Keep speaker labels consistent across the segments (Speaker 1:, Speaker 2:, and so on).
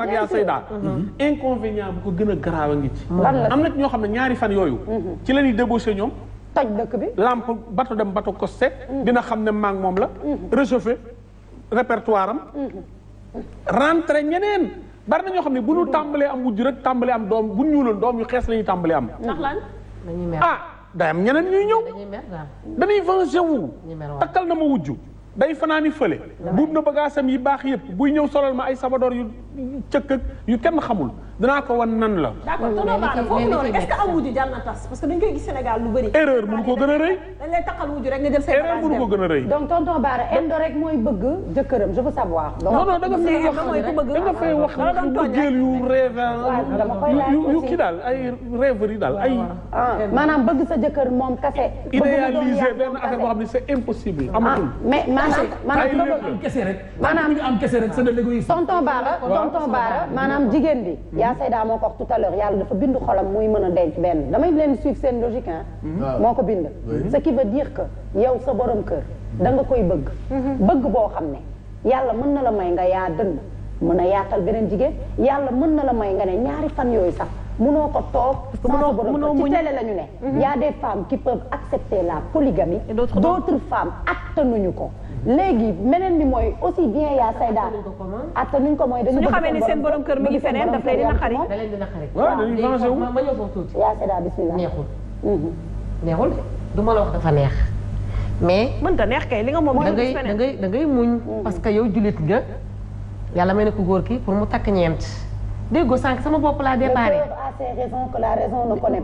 Speaker 1: ak yaa Sayda inconvénient bu ko gën a garaaw a ngi ci am na ñoo xam ne ñaari fan yooyu ci la ñuy débauché ñoom
Speaker 2: toj dëkk bi
Speaker 1: lampe bato dem bato costé dina xam ne maag moom la réchauffé répertoire am rentré ñeneen bari na ñoo xam ne bu ñu tàmbalee am wujj rek tàmbalee am doom bu ñu ñuuloon doom yu xees la ñuy tàmbalee am
Speaker 3: ndax lan
Speaker 1: day am ñeneen ñuy ñëw dañuy venger wu takkal na ma wujj day fanaani fële buub na bagaasam yi baax yëpp buy ñëw solal ma ay sabadoor yu cëkk yu kenn xamul dinaa ko wan nan la.
Speaker 3: d'accord tonton Bara foofu noonu est-ce que am wujj jar na tas parce que dañ koy gis Sénégal lu bëri.
Speaker 1: erreur mënu ko gën a rëy.
Speaker 3: dañ lay takkal wujj rek nga jël say
Speaker 1: erreur mënu ko gën a rëy.
Speaker 2: donc tonton Bara Endo rek mooy bëgg jëkkëram je veux savoir.
Speaker 1: non non da nga fay wax da nga fay wax bëggeel yu rêve yu kii daal ay rêverie daal ay.
Speaker 2: maanaam bëgg sa jëkkër moom kese.
Speaker 1: idéaliser benn affaire boo xam ne c'est impossible. amatul
Speaker 2: mais maanaam
Speaker 4: am kese rek.
Speaker 2: maanaam
Speaker 4: am kese rek c'est de l'égoïsme.
Speaker 2: tonton Bara maanaam jigéen bi. yaa Sayda moo ko wax tout à l'heure yàlla dafa bindu xolam muy mën a denc benn damay leen suivre seen logique moo ko bind. ce qui veut dire que yow sa borom kër da nga koy bëgg. bëgg boo xam ne yàlla mën na la may nga yaa dënn mën a yaatal beneen jigéen yàlla mën na la may nga ne ñaari fan yooyu sax mënoo ko toog. sans sa borom kër ci télé la ñu ne. y a des femmes qui peuvent accepter la polygamie. d'autres femmes attanuñu ko. léegi meneen bi mooy aussi bien yaa Sayda attanuñ ko mooy dañu
Speaker 3: suñu xamee ni seen borom kër mi ngi feneen daf leen dina xari
Speaker 5: da leen dina xari
Speaker 1: waaw dañuy venger wu
Speaker 5: ma ñëw foofu tuuti
Speaker 2: yaa Sayda bismillah
Speaker 5: neexul du ma la wax dafa neex mais
Speaker 3: mënta neex kay li nga moom
Speaker 5: da ngay muñ parce que yow jullit nga yàlla may na ko góor ki pour mu takk ñeent déggoo sànq sama bopp laa déparé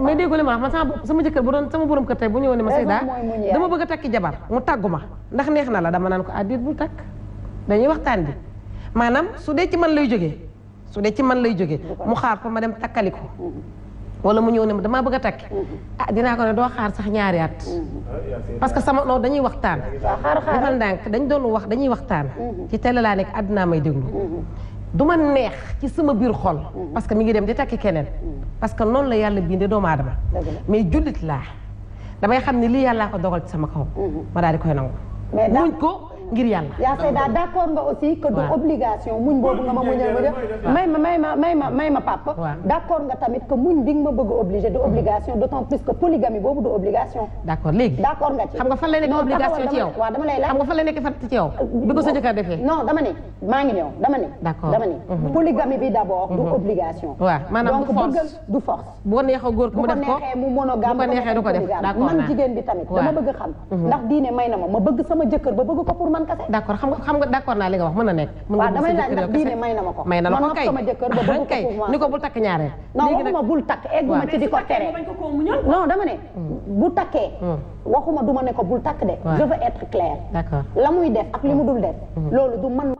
Speaker 5: mais déggoo li ma wax man sama jëkkër bu doon sama borom kër tey bu ñëwoon ne ma Sayda dama bëgg a takki jabar mu tàggu ma ndax neex na la dama naan ko addiit bul takk dañuy waxtaan bi maanaam su dee ci man lay jógee mu xaar ko ma dem takkali ko wala mu ñëw ne ma damaa bëgg a takki dinaa ko ne doo xaar sax ñaari at parce que sama non dañuy waxtaan defal ndànk dañuy waxtaan ci télé laa nekk àddinaa may déglu du ma neex ci sama biir xol parce que mi ngi dem di takki keneen parce que noonu la yàlla bindee doomu aadama mais jullit laa damay xam ne lii yàllaa ko dogal ci sama kaw ma daal di koy nangu muñ ko ngir yàlla.
Speaker 2: yaa Sayda d'accord nga aussi que du obligation muñ boobu nga ma muñal may ma papa. d'accord nga tamit que muñ bi nga ma bëgg obligé du obligation d'autant plus que polygamie boobu du obligation.
Speaker 5: d'accord léegi.
Speaker 2: d'accord nga ci
Speaker 5: xam nga fan lay nekk obligation ci yow.
Speaker 2: waaw dama lay laaj
Speaker 5: xam nga fan lay nekk fan ci yow. bi ko sa jëkkër defee.
Speaker 2: non dama ne maa ngi ñëw dama ne.
Speaker 5: d'accord
Speaker 2: dama ne. polygamie bi d'abord du obligation.
Speaker 5: waaw maanaam du force
Speaker 2: du force.
Speaker 5: bu ko neexee góor mu def ko
Speaker 2: bu ko neexee mu monogame
Speaker 5: bu ko neexee du ko def d'accord
Speaker 2: man jigéen bi tamit dama bëgg xam. ndax diine may na ma bëgg sama jëkkër ba bëgg ko pour man kese.
Speaker 5: d'accord xam nga d'accord naa li nga wax mën na nekk.
Speaker 2: waaw damay laaj ndax diine may na ma ko.
Speaker 5: may na la ko kay
Speaker 2: sama jëkkër ba bëgg ko pour
Speaker 5: ni ko bul takk ñaareel.
Speaker 2: non waxuma bul takk egguma ci di ko tere. non dama ne. bu takkee. waxuma duma ne ko bul takk de. je veux être clair.
Speaker 5: d'accord
Speaker 2: la muy def ak li mu dul def. loolu du man.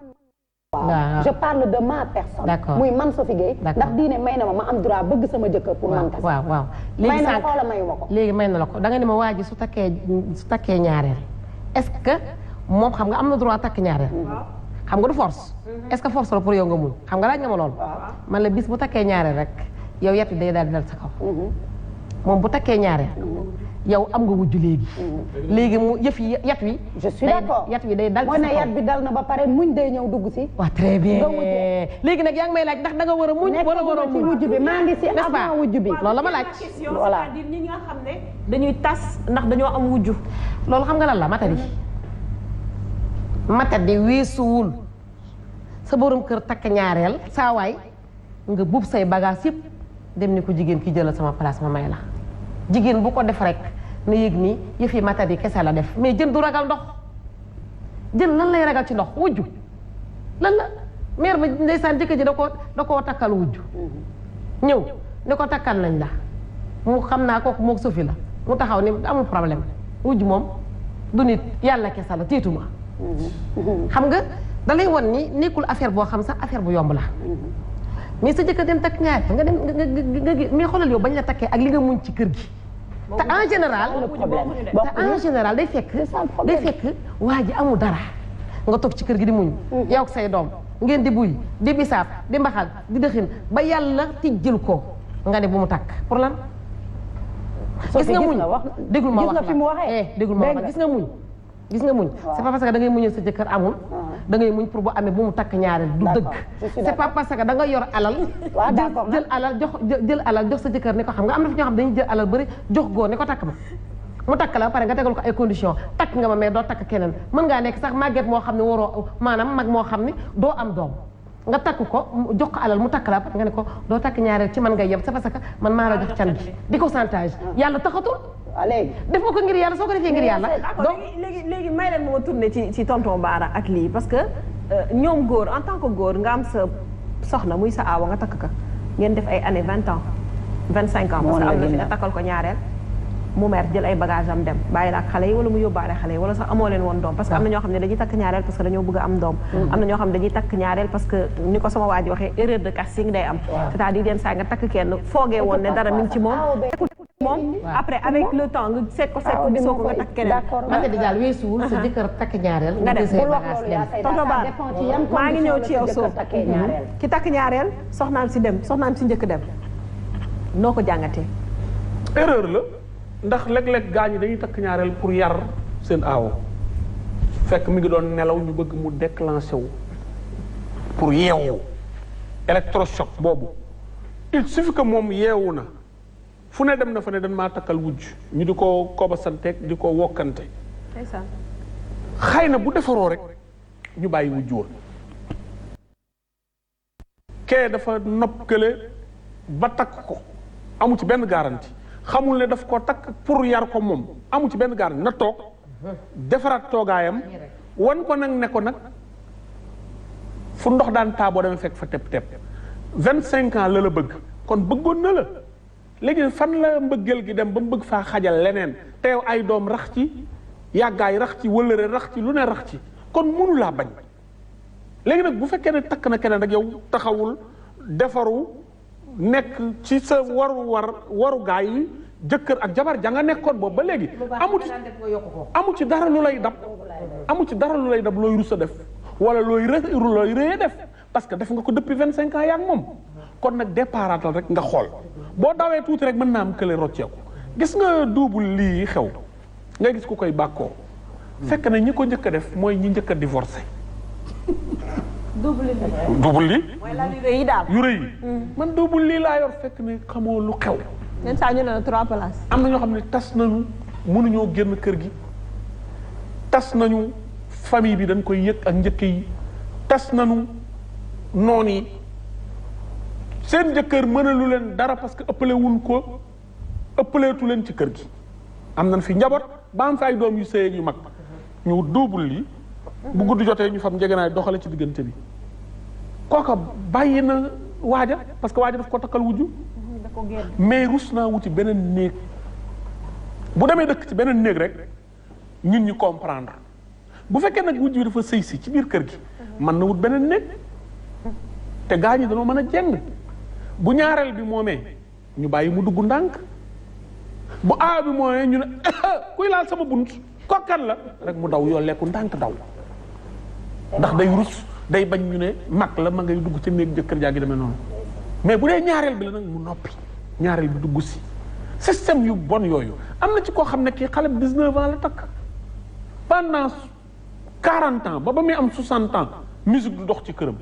Speaker 2: waaw je parle de ma personne.
Speaker 5: d'accord
Speaker 2: muy man Sophie Gueye. ndax diine may na ma am droit bëgg sama jëkkër pour man kese.
Speaker 5: waaw
Speaker 2: may na la ko wala mayuma ko.
Speaker 5: léegi may na la ko danga ne ma waa ji su takkee ñaareel est-ce que moom xam nga am na droit takk ñaareel. xam nga du force. est-ce que force la pour yow nga muñ xam nga laaj nga ma loolu. man la bis bu takkee ñaareel rek yow yat wi day daal di dal sa kaw. moom bu takkee ñaareel. yow am nga wujju léegi mu yëf yi yat wi.
Speaker 2: je suis d'accord
Speaker 5: yat wi day dal ci sa kaw.
Speaker 2: mooy ne yat bi dal na ba pare muñ day ñëw dugg si.
Speaker 5: waaw très bien léegi nag yaa ngi may laaj ndax da nga war a muñ. war a muñ
Speaker 2: wujju bi maa ngi si avant wujju bi.
Speaker 5: loolu la ma laaj.
Speaker 3: voilà c'est-à-dire ñi nga xam ne dañuy tas ndax dañoo am wujju.
Speaker 5: loolu xam nga lan la matadi weesuwul sa borom kër takk ñaareel saa waay nga buub say bagage yëpp dem ni ko jigéen ki jëlal sama place ma may la jigéen bu ko def rek na yëg ni yëf yi matadi kese la def mais jën du ragal ndox jën lan lay ragal ci ndox wujju lan la mère ba ndeysaan jëkkër ji da koo takkal wujju ñëw ni ko takkal nañ la mu xam naa kooku mook Sophie la mu taxaw ni amul problème wujju moom du nit yàlla kese la tiituma xam nga da lay won ni nekkul affaire boo xam sax affaire bu yomb la mais sa jëkkër dem takk ñaar nga dem nga mais xoolal yow bañ la takkee ak li nga muñ ci kër gi te en général day fekk waa ji amul dara nga toog ci kër gi di muñ yow ak say doom ngeen di buy di bisaab di mbaxal di dëxin ba yàlla tijjil ko nga ne bu mu takk pour lan gis nga muñ déglu ma wax la déglu ma wax la gis nga muñ c'est pas parce que da ngay muñal sa jëkkër amul da ngay muñ pour bu amee bu mu takk ñaareel du dëgg c'est pas parce que da nga yor alal jël alal jox sa jëkkër ni ko xam nga am na fi ñoo xam dañuy jël alal bëri jox góor ni ko takk ma mu takk la pare nga tegal ko ay conditions takk nga ma mais doo takk keneen mën ngaa nekk sax màgget moo xam ne waroo maanaam mag moo xam ne doo am doom nga takk ko jox ko alal mu takk la pare nga ne ko doo takk ñaareel ci man ngay yem c'est parce que man maa la jox can bi di ko chantage yàlla taxatul
Speaker 2: léegi
Speaker 5: def nga ko ngir yàlla soo ko defee ngir yàlla
Speaker 3: donc léegi may leen moo tourné ci tonton Bara ak lii parce que ñoom góor en tant que góor nga am sa soxna muy sa aawa nga takk ka ngeen def ay années 20 ans 25 ans parce que am na fi nga takkal ko ñaareel mu mer jël ay bagage am dem bàyyi la ak xale yi wala mu yóbbaale xale yi wala sax amoo leen woon doom parce que am na ñoo xam ne dañuy takk ñaareel parce que dañoo bëgg a am doom am na ñoo xam ne dañuy takk ñaareel parce que ni ko sama waa ji waxee erreur de casting day am c'est-à-dire yenn saa nga takk kenn foogee woon ne dara mi ngi ci moom après avec le temps nga seet ko gisoo ko nga takk keneen
Speaker 5: man de daal weesuwul sa jëkkër takk ñaareel
Speaker 3: nga def
Speaker 2: bul wax loolu yaa say
Speaker 3: tonton Bara maa ngi ñëw ci yow soo
Speaker 2: ñaareel
Speaker 3: ki takk ñaareel soxnaam si dem soxnaam si njëkk dem noo ko jàngatee
Speaker 1: erreur la ndax léeg-léeg gaa ñi dañuy takk ñaareel pour yar seen aawo fekk mi ngi doon nelaw ñu bëgg mu déclenché wu pour yeewu électrochoc boobu il suffit que moom yeewu na fu ne dem na fa ne dañ maa takkal wujj ñu di ko kobasanteeg di ko wokkante xëy na bu defaroo rek ñu bàyyi wujj woon kee dafa nopp kële ba takk ko amu ci benn garantie xamul ne daf ko takk pour yar ko moom amu ci benn garantie na toog defaraat toogaayam wan ko nag ne ko nag fu ndox daan taa boo demee fekk fa tepp-tepp 25 ans la bëgg kon bëggoon na la léegi fan la mbëggeel gi dem ba mu bëgg faa xajal leneen teew ay doom rax ci yàggaay rax ci wëllëre rax ci lu ne rax ci kon mënu laa bañ léegi nag bu fekkee ne takk na keneen rek yow taxawul defaru nekk ci sa waru gaay yi jëkkër ak jabar ja nga nekkoon boobu ba léegi amu ci dara lu lay dab amu ci dara lu lay dab looy rus a def wala looy rëye def parce que def nga ko depuis 25 ans yaa ngi moom kon nag départal rek nga xool boo dawee tuuti rek mën naa am kële rocceeku gis nga duubul lii xew nga gis ku koy bàkkoo fekk na ñi ko njëkk a def mooy ñi njëkk a divorcé duubul lii
Speaker 3: mooy la yu rëy yi daal
Speaker 1: yu rëy yi man duubul lii laa yor fekk ne xamoo lu xew
Speaker 3: leen saa ñu ne la 3 places
Speaker 1: am na ñoo xam ne tas nañu mënuñoo génn kër gi tas nañu famille bi dañ koy yëg ak njëkk yi tas nañu noon yi seen jëkkër mënalu leen dara parce que ëppaleetu leen ci kër gi am nañ fi njaboot ba am fi ay doom yu sëy yu mag ñu duubul lii bu gudd jotee ñu fam njegenaay doxale ci diggante bi kooka bàyyi na waaja parce que waaja daf ko takkal wujju mais rus naa wuti beneen néeg bu demee dëkk ci beneen néeg rek ñun ñu comprendre bu fekkee nag wujj bi dafa sëy si ci biir kër gi mën na wut beneen néeg te gaa ñi dañoo mën a jeng bu ñaareel bi moomee ñu bàyyi mu dugg ndànk bu aaw bi moomee ñu ne kuy laal sama bunt kokkan la rek mu daw yoo lekku ndànk daw ndax day rus day bañ ñu ne mag la ma ngay dugg ci néeg jëkkër jaa gi demee noonu mais bu dee ñaareel bi la nag mu noppi ñaareel bi dugg si système yu bon yooyu am na ci koo xam ne kii xale bi 19 ans la takk pendant 40 ans ba muy am 60 ans musique du dox ci këram.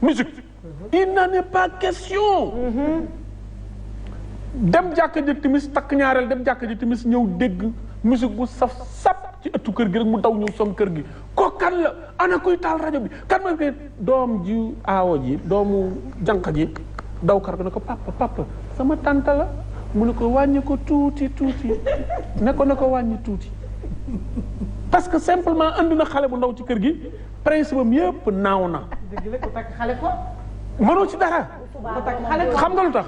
Speaker 1: musique il n'en est pas question. dem jàkka ji timis takk ñaareel dem jàkka ji timis ñëw dégg musique bu saf sap ci ëttu kër gi rek mu daw ñëw som kër gi ko kan la ana kuy taal rajo bi kan ma koy doom ji aawo ji doomu jànq ji daw kar ne ko papa sama tante la mu ne ko wàññi ko tuuti ne ko wàññi tuuti parce que simplement andi na xale bu ndaw ci kër gi principe am yëpp naaw na.
Speaker 5: dëgg la ko takk xale ko.
Speaker 1: mënoo ci dara. xam nga lu tax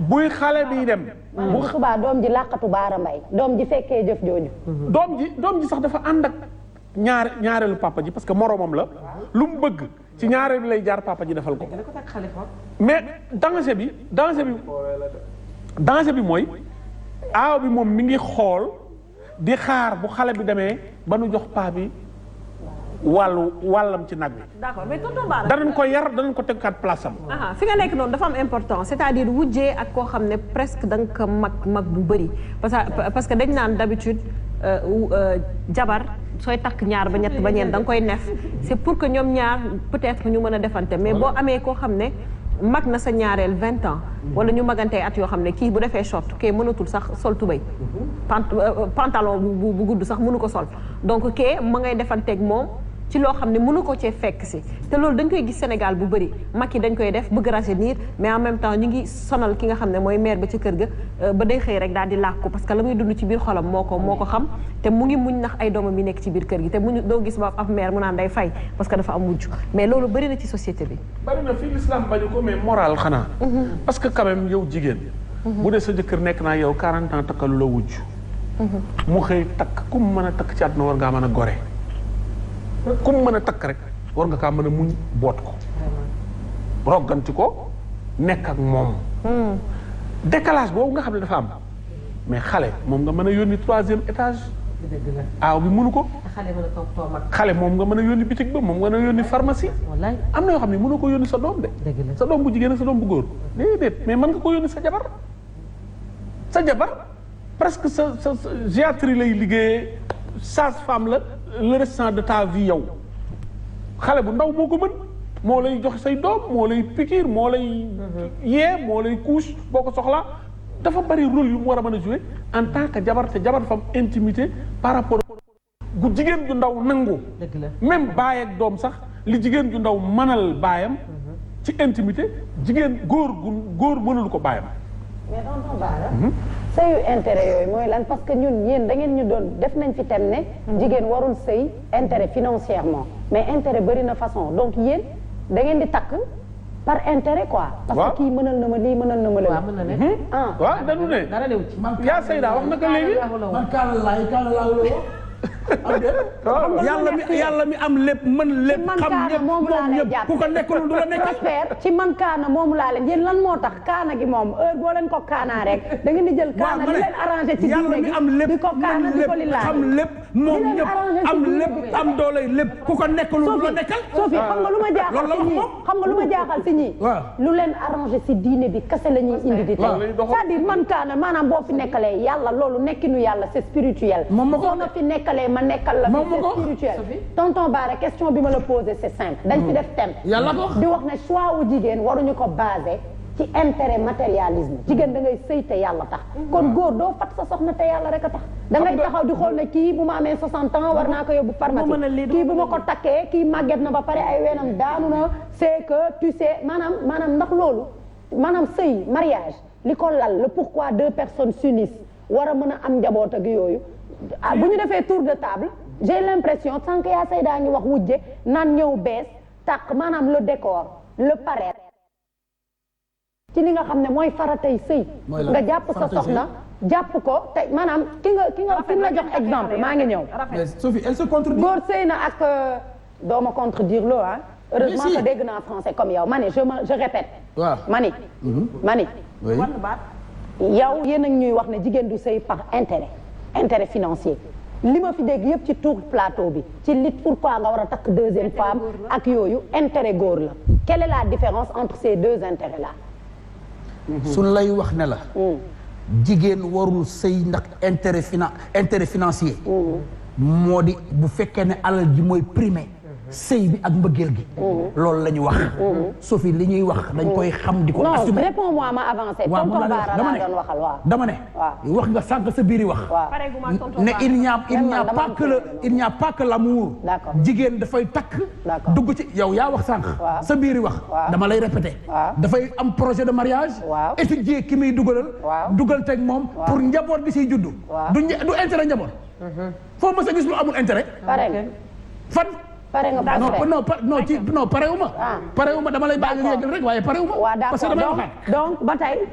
Speaker 1: buy xale bi dem.
Speaker 2: bu subaa doom ji làqatu Baara Mbay doom ji fekkee jëf jooju.
Speaker 1: doom ji sax dafa ànd ak ñaareelu papa ji parce que moromam la lu mu bëgg ci ñaareel bi lay jaar papa ji defal ko. mais danger bi mooy aaw bi moom mi ngi xool di xaar bu xale bi demee ba nu jox paa bi wàllam ci nag bi.
Speaker 3: d'accord mais tonton Bara
Speaker 1: danañ ko yar danañ ko tegkaat place am.
Speaker 3: fi nga nekk noonu dafa am importance c'est-à-dire wujjee ak koo xam ne presque da nga ko mag bu bëri parce que dañ naan d'habitude jabar sooy takk ñaar ba ñett ba ñeent da nga koy nef c'est pour que ñoom ñaar peut-être ñu mën a defante mais boo amee koo xam ne mag na sa ñaareel 20 ans wala ñu magantee at yoo xam ne kii bu defee short kee mënatul sax sol tubéy pantalon bu gudd sax mënu ko sol donc kee ma ngay defanteeg moom ci loo xam ne mënu ko cee fekk si te loolu dañ koy gis Sénégal bu bëri mag yi dañ koy def bëgg rajeunir mais en même temps ñu ngi sonal ki nga xam ne mooy mère ba ci kër ga ba day xëy rek daal di làkk ko parce que la muy dund ci biir xolam moo ko xam te mu ngi muñ nax ay doomam yi nekk ci biir kër gi te muñ doo gis ba ab mère mu naan day fay parce que dafa am wujj mais loolu bëri na ci société bi
Speaker 1: bari na fii l'islam bañu ko mais moral xanaa parce que quand même yow jigéen bu dee sa jëkkër nekk naa yow 40 ans takkalu la wujj mu xëy takk ku mu mën a takk ci àdduna war ngaa mën a gore ku mu mën a takk rek war nga kaa mën a muñ boot ko rogganti ko nekk ak moom décalage boobu nga xam ne dafa am mais xale moom nga mën a yónni 3e étage aaw bi mënu ko xale moom nga mën a yónni bitig ba moom nga mën a yónni pharmacie am na yoo xam ne mënu ko yónni sa doom de sa doom bu jigéen ak sa doom bu góor déedéet mais mën nga ko yónni sa jabar presque sa géatrie lay liggéeyee sage-femme la le restant de ta vie yow xale bu ndaw moo ko mën moo lay joxe say doom moo lay piqûre moo lay yee moo lay couche boo ko soxlaa dafa bari rôle yu mu war a mën a jouer en tant que jabar te jabar dafa am intimité par rapport gu jigéen ju ndaw nangu même baay ak doom sax li jigéen ju ndaw mënal baayam ci intimité jigéen góor mënul ko baayam
Speaker 2: mais tonton Bara sëyu intérêt yooyu mooy lan parce que ñun yéen da ngeen ñu doon def nañ fi tem ne jigéen warul sëy intérêt financièrement mais intérêt bëri na façon donc yéen da ngeen di takk par intérêt quoi parce que kii mënal na ma lii mënal na ma la
Speaker 1: waaw dañu ne yaa Seyda wax na ko léegi
Speaker 4: man kaala laa yàlla mi am lépp mën lépp xam ñëpp moom ñëpp ku ko nekkul du la nekkal
Speaker 2: ci man kaana moomu laa leen yéen lan moo tax kaana gi moom heure boo leen ko kaanaa rek da ngeen di jël kaana li leen arrangé ci
Speaker 4: yàlla mi am lépp
Speaker 2: di ko kaana di ko li laaj
Speaker 4: xam lépp moom ñëpp am lépp am doole lépp ku ko nekkul du la nekkal
Speaker 2: Sophie xam nga lu ma jaaxal si ñii xam nga lu ma jaaxal si ñii lu leen arrangé si diine bi kese la ñuy indi di tey c'est-à-dire man kaana maanaam boo fi nekkalee yàlla loolu nekkinu yàlla c'est spirituel soo na fi nekkalee ma nekkal la c'est spirituel tonton Bara question bi ma la posé c'est simple dañ fi def thème di wax ne choix wu jigéen waruñu ko basé ci intérêt matérialisme jigéen da ngay sëy te yàlla tax kon góor doo fat sa soxna te yàlla rek a tax da ngay taxaw di xool ne kii bu ma amee 60 ans war naa ko yóbbu pharmacie kii bu ma ko takkee kii màgget na ba pare ay weenam daanu na c'est que tu sais maanaam ndax loolu maanaam sëy mariage li ko lal le pourquoi 2 personnes s'unissent war a mën a am njaboot ak yooyu bu ñu defee tour de table j'ai l'impression tant que yaa Seyda ngi wax wujje naan ñëw bees tàq maanaam le décor le paraître ci li nga xam ne mooy faratay sëy nga jàpp sa soxna jàpp ko te maanaam ki nga fi la jox exemple maa ngi ñëw
Speaker 4: Sophie elle se contredit
Speaker 2: góor sëy na ak dooma contredire loo heureusement que dégg naa français comme yow ma ne je répète mani yow yéen a ñuy wax ne jigéen du sëy par intérêt financier li ma fi dégg yëpp ci tour plateau bi ci lit pourquoi nga war a takk 2e femme ak yooyu intérêt góor la quelle est la différence entre ces 2 intérêts là
Speaker 4: suñ lay wax ne la jigéen warul sëy ndax intérêt financier moo di bu fekkee ne alal ji mooy primé sëy bi ak mbëggeel gi loolu la ñu wax Sophie li ñuy wax dañ koy xam di ko assumer
Speaker 2: non réponds-moi ma avancé tonton Bara laa doon waxal waaw
Speaker 4: dama ne wax nga sànq sa biir wax ne il n'y a pas que l'amour jigéen dafay takk dugg ci yow yaa wax sànq sa biir wax dama lay répéter dafay am projet de mariage étudier ki muy dugal teg moom pour njaboot bi siy juddu du intérêt njaboot foo ma sa gis lu amul intérêt fan
Speaker 2: pare nga
Speaker 4: non parewuma dama lay bàyyi yeggal rek waaye parewuma parce que damay waxaat
Speaker 2: donc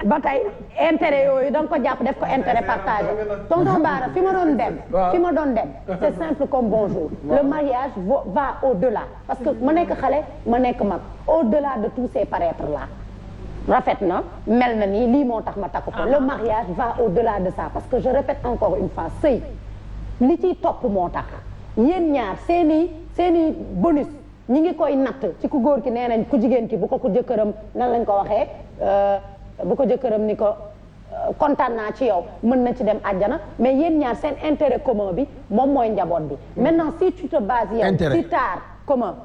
Speaker 2: ba tey intérêt yooyu da nga ko jàpp def ko intérêt partagé tonton Bara fi ma doon dem c'est simple comme bonjour le mariage va au-delà parce que ma nekk xale ma nekk mag au-delà de tous ces paraîtres là rafet na mel na nii lii moo tax ma takk ko le mariage va au-delà de ça parce que je répète encore une fois sëy li ciy topp moo tax yéen ñaar seeni bonus ñi ngi koy natt ci ku góor ki nee nañ ku jigéen ki bu ko jëkkëram nan lañ ko waxee bu ko jëkkëram ni ko kontaan naa ci yow mën na ci dem àjjana mais yéen ñaar seen intérêt commun bi moom mooy njaboot bi maintenant si tu te bases yow si taar commun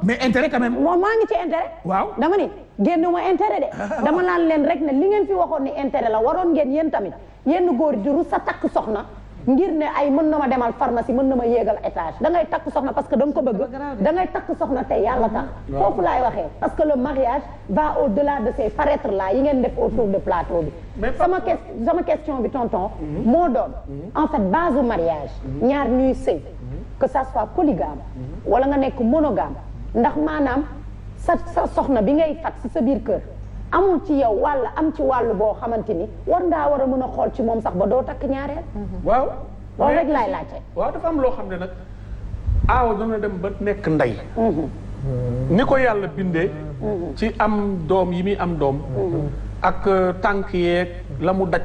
Speaker 4: mais intérêt quand même
Speaker 2: moom maa ngi ci intérêt
Speaker 4: waaw
Speaker 2: dama ni génnuma intérêt de dama naan leen rek ne li ngeen fi waxoon ni intérêt la waroon ngeen yéen tamit yenn góor di ru sa takk soxna ngir ne ay mën na ma demal pharmacie mën na ma yéegal étage da ngay takk soxna parce que da nga ko bëgg da ngay takk soxna tey yàlla tax foofu laay waxee parce que le mariage va au-delà de ces paraître là yi ngeen def autour de plateau bi sama question bi tonton moo doon en fait base du mariage ñaar ñuy sëy que ça soit polygame wala nga nekk monogame ndax maanaam sa soxna bi ngay fat si sa biir kër amul ci yow walla am ci wàllu boo xamante ni war ngaa war a mën a xool ci moom sax ba doo takk ñaareel.
Speaker 1: waaw
Speaker 2: loolu rek laay laajte.
Speaker 1: waaw dafa am loo xam ne nag aaw dana dem ba nekk ndey. ni ko yàlla bindee. ci am doom yi muy am doom. ak tànk yeeg la mu daj.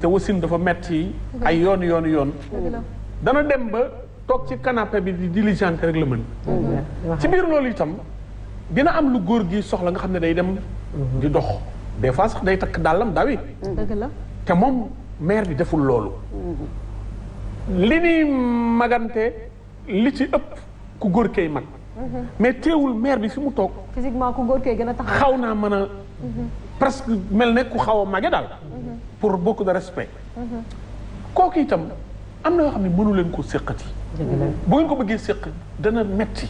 Speaker 1: te wasin dafa metti ay yoon. dana dem ba toog ci canapé bi di diligente rek la mën. ci biir loolu itam dina am lu góor gi soxla nga xam ne day dem. di dox des fois sax day takk dàllam dawi
Speaker 3: dëgg la
Speaker 1: te moom mère bi deful loolu li ni magante li ci ëpp ku góor kay mag mais teewul mère bi fi mu toog
Speaker 3: physiquement ku góor kay gën a taxaw
Speaker 1: xaw naa mën a presque mel ne ku xaw a mage daal pour beaucoup de respect kooku itam am na yoo xam ne mënu leen ko séqati bu ngeen ko bëggee séq dana metti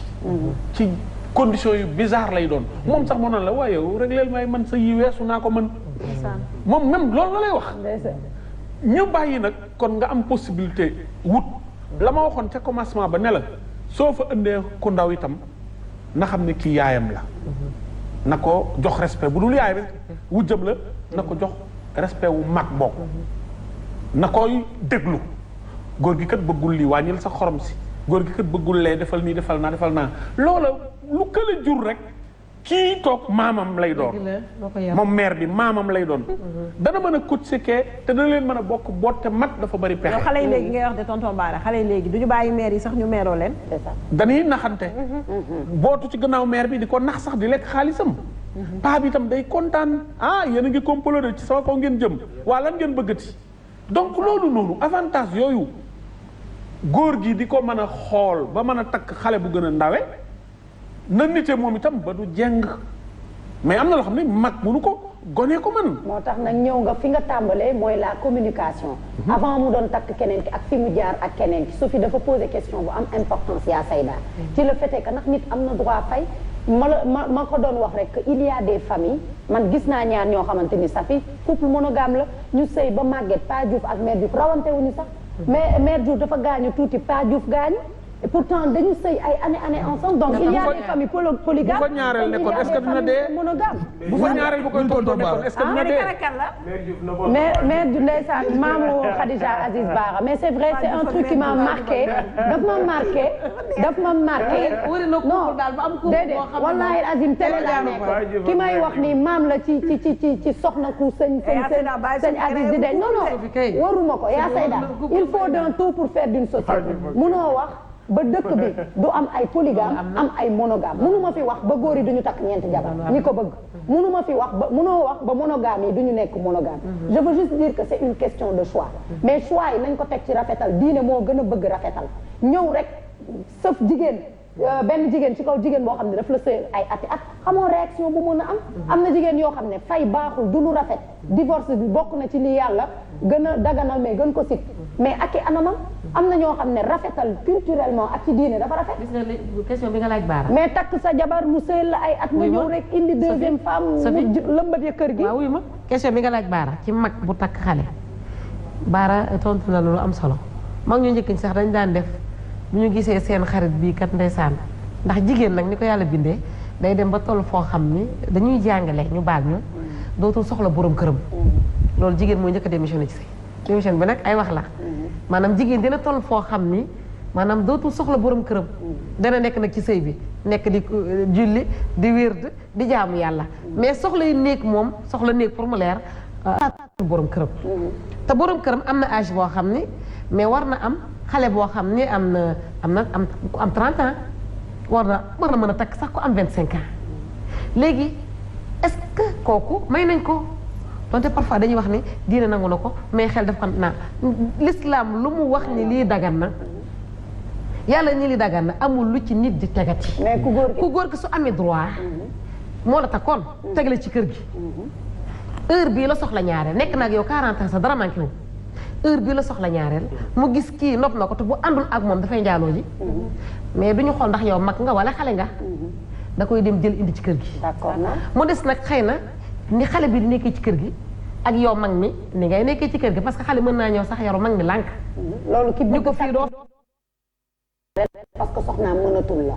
Speaker 1: ci condition yu bizarre lay doon moom sax moo naan la waaye yow règlement man sa yi weesu naa ko mën moom même loolu la lay wax ñu bàyyi nag kon nga am possibilité wut la ma waxoon ca commencement ba ne la soo fa indee ku ndaw itam na xam ne kii yaayam la na ko jox respect bu dul yaay rek wujjam la na ko jox respect wu mag bokk na koy déglu góor gi kat bëggul lii wàññil sa xorom si góor gi kat bëggul lee defal nii defal naa loola lu kële jur rek kii toog maamam lay doon moom mère bi maamam lay doon dana mën a cotiser kee te dana leen mën a bokk boot te mag dafa bari pexe
Speaker 3: yow xale yi léegi ngay wax de tonton Bara xale yi léegi du ñu bàyyi mère yi sax ñu meeroo leen
Speaker 1: dañuy naxante bootu ci gannaaw mère bi di ko nax sax di lekk xaalisam paa bi itam day kontaan yéen a ngi comploter ci sama kaw ngeen jëm waa lan ngeen bëggati donc loolu noonu avantage yooyu góor gi di ko mën a xool ba mën a takk xale bu gën a ndawe na nite moom itam ba du jeng mais am na loo xam ne mag mënu ko gone ko man
Speaker 2: moo tax nag ñëw nga fi nga tàmbalee mooy la communication avant mu doon takk keneen ki ak fi mu jaar ak keneen ki Sophie dafa poser question bu am importance yaa Sayda ci le fait que nag nit am na droit fay ma ko doon wax rek il y a des familles man gis naa ñaar ñoo xamante ni sax fi couple monogame la ñu sëy ba màgget Pa Diouf ak Mère Diouf rawante wuñu sax mais Mère Diouf dafa gaañu tuuti Pa Diouf gaañu et pourtant dañu sëy ay année ensemble donc il y a des familles polygames
Speaker 1: bu fa ñaareel nekkoon est-ce que dina dee
Speaker 2: monogame
Speaker 1: bu fa ñaareel bu koy tontoo nekkoon est-ce que dina dee
Speaker 2: mais du ndeysaan maamu Khadija Aziz Bara mais c'est vrai c'est un truc qui m'a marqué daf ma marqué non déedéet wallahi azim télé laa nekk ki may wax ni maam la ci soxna ku sëñ Aziz di deñ non waruma ko yaa Sayda il faut d'un tout pour faire d'une société munoo wax ba dëkk bi du am ay polygame am ay monogame mënuma fi wax ba góor yi duñu takk ñeenti jabar ñi ko bëgg mënuma fi wax ba mënoo wax ba monogame yi duñu nekk monogame je veux juste dire que c'est une question de choix mais choix yi nañ ko teg ci rafetal diine moo gën a bëgg rafetal ñëw rek sëf jigéen benn jigéen ci kaw jigéen boo xam ne daf la sëy ay ati at xamoo réaction bu mën a am na jigéen yoo xam ne fay baaxul du lu rafet divorce bi bokk na ci li yàlla gën a daganal mais gën ko sit mais ak i anamam am na ñoo xam ne rafetal culturellement ak ci diine dafa rafet.
Speaker 5: gis nga question bi nga laaj Bara.
Speaker 2: mais takk sa jabar mu sëy la ay at. mu ñëw rek indi deuxième femme. mu lëmbat ya kër gi.
Speaker 5: waaw wuy ma question bi nga laaj Bara ci mag bu takk xale. Bara tontu na lu am solo mag ñu njëkk sax dañ daan def bu ñu gisee seen xarit bii kat ndeysaan ndax jigéen nag ni ko yàlla bindee day dem ba toll foo xam ni dañuy jàngale ñu baal ñu dootul soxla borom këram. loolu jigéen mooy njëkk a démissionné ci sëy démission bi nag ay wax la maanaam jigéen dina toll foo xam ni maanaam dootul soxla borom këram dana nekk nag ci sëy bi nekk di julli di wird di jaamu yàlla mais soxla yi néeg moom soxla néeg pour mu leer borom këram te borom këram am na âge boo xam ni mais war na am xale boo xam ni am 30 ans war na mën a takk sax ko am 25 ans léegi est-ce que kooku may nañ ko donte parfois dañuy wax ni diine nangu na ko mais xel daf ko naa l'islam lu mu wax ni lii dagan na yàlla ni lii dagan na amul lu ci nit di tegati.
Speaker 2: mais ku
Speaker 5: góor ki su amee droit. moo la takkoon tegale ci kër gi. heure bii la soxla ñaareel nekk na ak yow 40 ans sax dara manqué wu. heure bii la soxla ñaareel mu gis kii nopp na ko te bu àndul ak moom dafay njaaloo ji. mais du ñu xool ndax yow mag nga wala xale nga. da koy dem jël indi ci kër gi.
Speaker 2: d'accord
Speaker 5: mu des nag xëy na ni xale bi di nekkee ci kër gi ak yow mag mi ni ngay nekkee ci kër gi parce que xale mën naa ñëw sax yaru mag mi lànk.
Speaker 2: loolu ki
Speaker 5: ñu ko fii doo.
Speaker 2: parce que soxnaam mënatul la.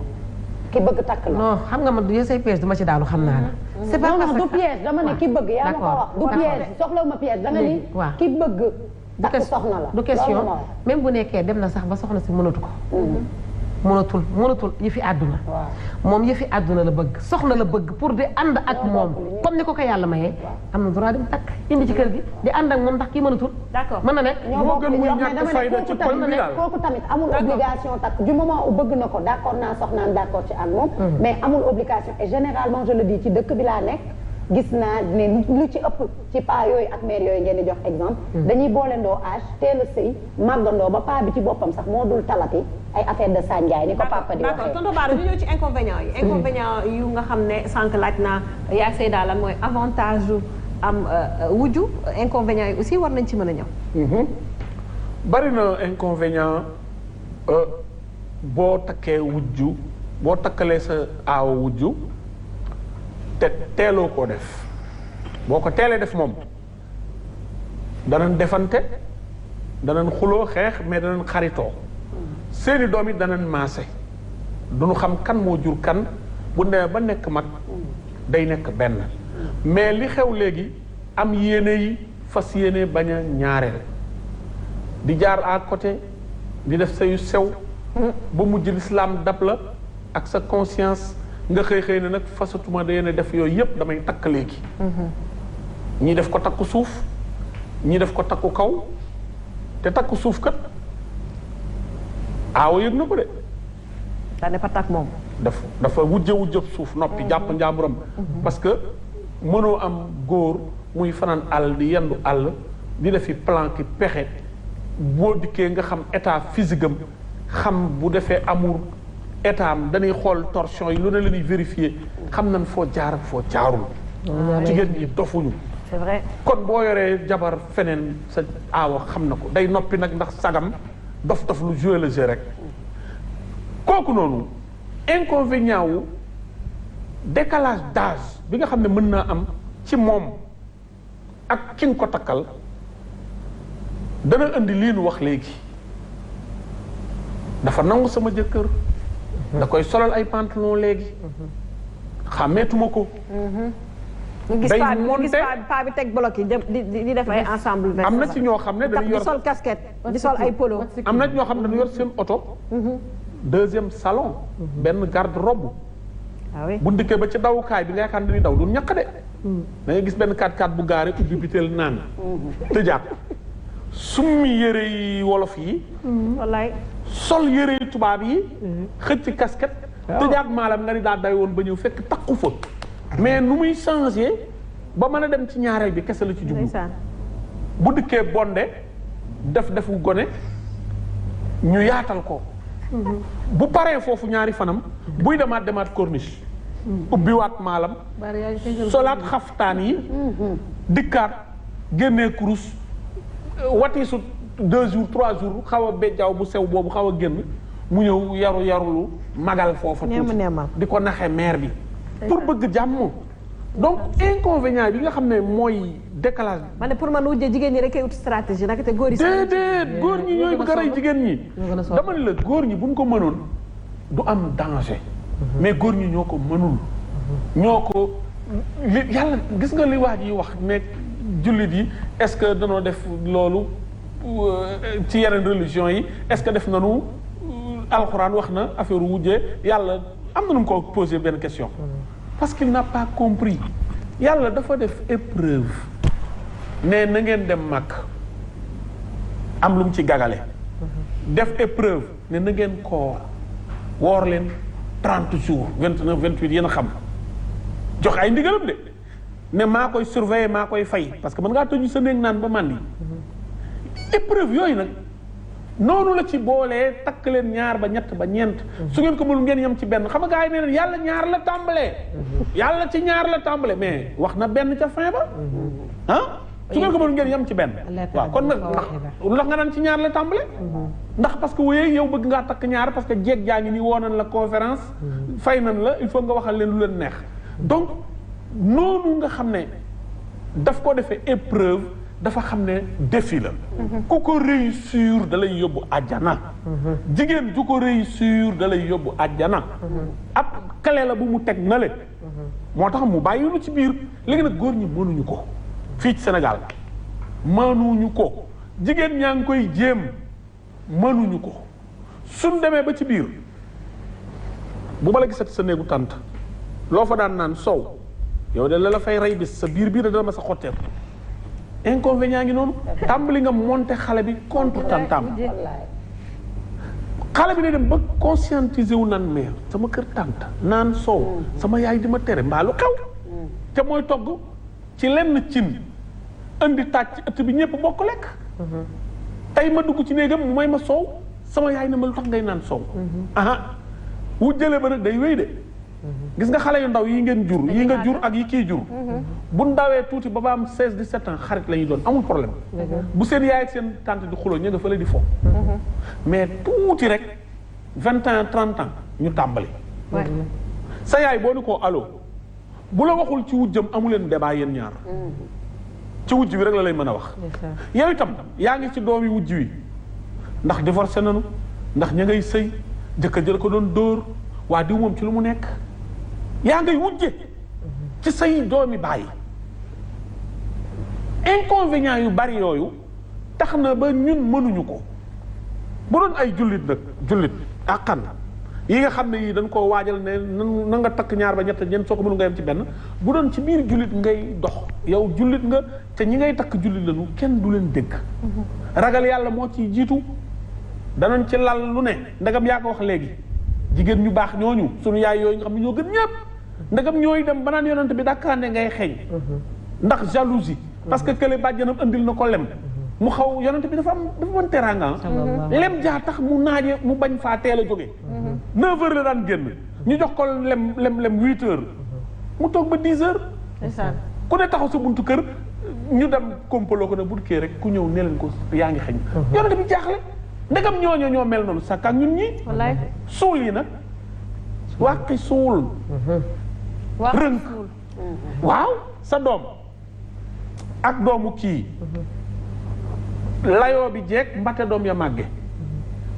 Speaker 2: ki bëgg takk la.
Speaker 5: non xam nga man yow say piège duma ci daanu xam naa la.
Speaker 2: c'est pas parce que du piège dama ne ki bëgg. yaa ma ko wax du piège soxlawu ma piège da nga ni. ki bëgg. takk soxna la
Speaker 5: du question même bu nekkee dem na sax ba soxna si mënatu ko. mënatul yëfi àdduna. moom yëfi àdduna la bëgg soxna la bëgg pour di ànd ak moom comme ni ko yàlla mayee. am na droit dem takk indi ci kër gi di ànd ak moom ndax kii mënatul.
Speaker 3: d'accord
Speaker 5: mën na nekk.
Speaker 1: moo gën muy ñàkk fayda ci koñ bi daal
Speaker 2: kooku tamit amul obligation takk du moment où bëgg na ko d'accord naa soxnaam d'accord ci ak moom. mais amul obligation et généralement je le dis ci dëkk bi laa nekk. gis naa ne lu ci ëpp ci paa yooyu ak mère yooyu ngeen di jox exemple. dañuy boolendoo âge teel a sëy màggandoo ba paa bi ci boppam sax moo dul talati ay affaire de sànjaay ni ko papa di waxee.
Speaker 3: d'accord tonton Bara ñu ñëw ci inconvénients yi. inconvénients yu nga xam ne sànq laaj naa yaa Seyda lan mooy avantage yu am wujju inconvénients yi aussi war nañ ci mën a ñëw.
Speaker 1: bari na inconvénient boo takkee wujju boo takkalee sa aawa wujju. te teeloo koo def boo ko teelee def moom danañ defante danañ xuloo xeex mais danañ xaritoo seeni doom yi danañ maase duñu xam kan moo jur kan bu demee ba nekk mag day nekk benn mais li xew léegi am yéene yi fas yéene bañ a ñaareel di jaar à côté di def sayu sew ba mujj lislaam dab la ak sa conscience nga xëy na nag fasatuma da yéene def yooyu yëpp damay takk léegi ñii def ko takku suuf ñii def ko takku kaw te takku suuf kat aawa yëg na ko de
Speaker 3: daa ne fa takk moom
Speaker 1: dafa wujje suuf noppi jàpp njaamuram parce que mënoo am góor muy fanaan àll di yendu àll di defi plan ki pexe boo dikkee nga xam état physique am xam bu defee amour état am dañuy xool torsion yi lu ne la ñuy vérifier xam nañ foo jaar ak foo jaarul. jigéen ñi dofuñu.
Speaker 3: c'est vrai
Speaker 1: kon boo yoree jabar feneen sa aawa xam na ko day noppi nag ndax sagam dof lu jouer le jeu rek. kooku noonu inconvénient wu décalage d'âge bi nga xam ne mën naa am ci moom ak ki nga ko takkal dana indi lii nu wax léegi dafa nangu sama jëkkër. da koy solal ay pantalon léegi xàmmeetuma ko.
Speaker 3: day monté paa bi teg bloc yi di def ay ensemble.
Speaker 1: am na ci ñoo xam ne dañuy yor
Speaker 3: di sol casquette di sol ay polo.
Speaker 1: am na ci ñoo xam ne dañu yor seen oto. deuxième salon. benn garde robe. bu ndikkee ba ci dawukaay bi nga yaakaar ne dañuy daw du ñàkk de. da ngay gis benn 4x4 bu gaare ubbi biteel naan. tëjaat summi yére yi wolof yi.
Speaker 3: wallaay.
Speaker 1: sol yére yu tubaab yi. xëcc casquette. tëjaat maalam nga ni daa day woon ba ñëw fekk takku fa. mais nu muy changé ba mën a dem ci ñaareel bi kese la ci jublu. bu dikkee bonde defu gone ñu yaatal ko. bu paree foofu ñaari fanam. buy demaat corniche. ubbiwaat maalam. solaat xaftaan yi. dikkaat génnee kurus watiisu 2 jours 3 jours xaw a bejjaaw bu sew boobu xaw a génn mu ñëw yarulu magal foofa tuuti di ko naxe maire bi pour bëgg jàmm. donc inconvénient bi nga xam ne mooy décalage bi.
Speaker 3: ma ne pour man wujje jigéen ñi rek ay ut stratégie nag te góor yi.
Speaker 1: déedéet góor ñi ñooy bëgg a rey jigéen ñi. dama ne la góor ñi buñ ko mënoon du am danger. mais góor ñi ñoo ko mënul. ñoo ko li yàlla gis nga li waa ji wax ne jullit yi est-ce que danoo def loolu ci yeneen religion yi est-ce que def nañu alxuraan wax na affaire wujje yàlla am na nu mu ko posé benn question. parce qu'il n'a pas compris yàlla dafa def épreuve ne na ngeen dem mag am lu mu ci gagale. def épreuve ne na ngeen koor woor leen 30 jours 29 28 yéen a xam jox ay ndigalam de ne maa koy surveiller maa koy fay parce que mën ngaa tëju sa néeg naan ba màndi épreuve yooyu nag noonu la ci boolee takk leen ñaar ba ñett ba ñeent su ngeen ko mënul ngeen yem ci benn xam nga gars yi nee na yàlla ñaar la tàmbalee yàlla ci ñaar la tàmbalee mais wax na benn ca fin ba ah su ngeen ko mënul ngeen yem ci benn waaw kon nag ndax nga naan ci ñaar la tàmbalee ndax parce que wooyee yow bëgg ngaa takk ñaar parce que jeeg jaa ngi nii woo nañ la conférence fay nañ la il faut nga waxal leen lu leen neex donc noonu nga xam ne daf ko defee épreuve dafa xam ne défi la ku ko réussir da lay yóbbu àjjana jigéen ju ko réussir da lay yóbbu àjjana ab clé la bu mu teg na le moo tax mu bàyyi lu ci biir léegi nag góor ñi mënuñu ko fii ci Sénégal mënuñu ko jigéen ñaa ngi koy jéem mënuñu ko suñ demee ba ci biir bu ma la gisati sa néegu tànt loo fa daan naan soow yow de la fay rey bis sa biir da dana ma sa xotteeku inconvénient ngi noonu tàmbali nga monter xale bi contre tantam xale bi ne dem ba conscientiser wu naan meer sama kër tànt naan soow sama yaay di ma tere mbaalu xew te mooy togg ci lenn cin indi taaj ci ëtt bi ñëpp bokk lekk tey ma dugg ci néegam mu may ma soow sama yaay ne ma lu tax ngay naan soow aha wu jële ba nag day wéy de gis nga xale yu ndaw yi ngeen jur yi nga jur ak yi kii jur bu ndawee tuuti ba am 16 17 ans xarit la ñuy doon amul problème bu seen yaay ak seen tante di xuloo ñu nga fële di fo mais tuuti rek 20 ans 30 ans ñu tàmbali sa yaay boo ni ko allo bu la waxul ci wujjam amu leen débat yéen ñaar ci wujj wi rek la lay mën a wax yow itam yaa ngi ci doomi wujj wi ndax divorcé nanu ndax ña ngay sëy jëkkër jël ko doon dóor waa diw moom ci lu mu nekk yaa ngay wujje ci say doomi bàyyi inconvénients yu bari yooyu tax na ba ñun mënuñu ko bu doon ay jullit nag jullit àqan yi nga xam ne yii dañ koo waajal ne na nga takk ñaar ba ñett ñeent soo ko mënu nga yem ci benn bu doon ci biir jullit ngay dox yow jullit nga te ñi ngay takk jullit lañu kenn du leen dégg ragal yàlla moo ciy jiitu danañ ci lal lu ne ndagam yaa ko wax léegi jigéen ñu baax ñooñu sunu yaay yooyu nga xam ne ñoo gën ñëpp ndagam ñooy dem ba naan yonent bi dakkaande ngay xeeñ ndax jalousie parce que kële bàjjanam andil na ko lem mu xaw yonent bi dafa mën teraanga lem jaa tax mu naaje mu bañ faa teel a jóge 9 heures la daan génn ñu jox ko lem 8 heures mu toog ba 10 heures ku ne taxaw sa buntu kër ñu dem kompaloo ko ne bu kii rek ku ñëw ne leen ko yaa ngi xeeñ yonent bi jaaxle ndegam ñooñu ñoo mel noonu sakk ak ñun ñi suul yi nag wàqi suul rënk waaw sa doom ak doomu kii layoo bi jeeg mbate doom ya màgge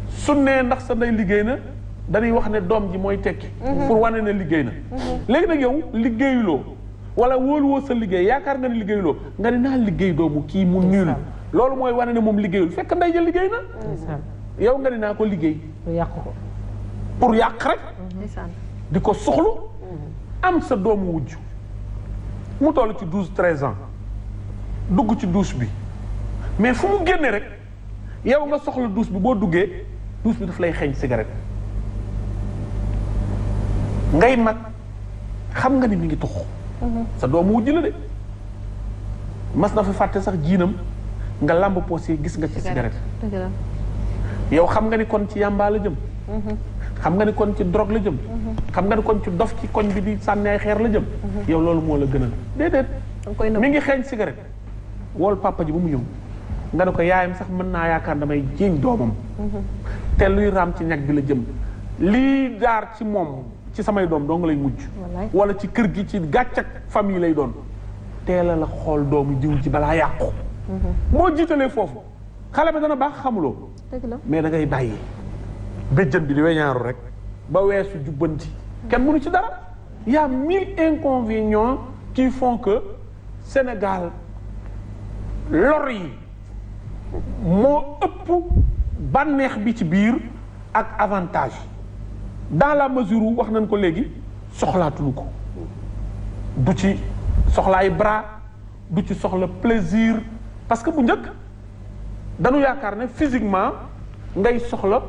Speaker 1: su nee ndax sa ndey liggéey na dañuy wax ne doom ji mooy tekki pour wane ne liggéey na léegi nag yow liggéeyuloo wala wóoluwoo sa liggéey yaakaar nga ne liggéeyuloo nga ne naa liggéey doomu kii mu niil loolu mooy wane ne moom liggéeyul fekk ndey ja liggéey na yow nga ne naa ko liggéey pour yàq rek di ko soxlu am sa doomu wujj mu toll ci 12 13 ans dugg ci douche bi mais fu mu génne rek yow nga soxla douche bi boo duggee douche bi daf lay xeeñ cigarette ngay mag xam nga ni mi ngi tux sa doomu wujj la de mas na fa fàtte sax jiinam nga lamb poos yi gis nga ci cigarette yow xam nga ni kon ci yàmbaa la jëm xam nga ni kon ci drogue la jëm xam nga ni kon ci dof ci koñ bi di sànni ay xeer la jëm yow loolu moo la gënal déedéet mi ngi xeeñ cigarette wool papa ji ba mu ñëw nga ne ko yaayam sax mën naa yaakaar damay jéeñ doomam te luy raam ci ñag bi la jëm lii jaar ci moom ci samay doom doo nga lay mujj wala ci kër gi ci gàcc ak famille lay doon teela la xool doomu jiw ji balaa yàqu moo jiitalee foofu xale bi dana baax xamuloo mais da ngay bàyyi béjjën bi di weñaaru rek ba weesu jubbanti kenn mënu ci dara y a 1000 inconvénients qui font que Sénégal lor yi moo ëpp bànneex bi ci biir ak avantage dans la mesure où wax nañ ko léegi soxlaatuñu ko du ci soxlaay bras du ci soxla plaisir parce que bu njëkk dañu yaakaar ne physiquement ngay soxla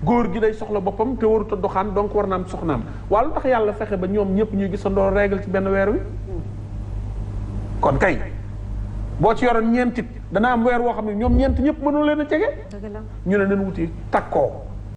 Speaker 1: góor gi day soxla boppam te warut a doxaan donc war na am soxnaam waaye lu tax yàlla fexe ba ñoom ñëpp ñuy gisandoo règle ci benn weer wi kon kay boo ci yoroon ñeentit dana am weer woo xam ne ñoom ñeent ñëpp mënoo leen a jege. ñu ne nañ wuti takkoo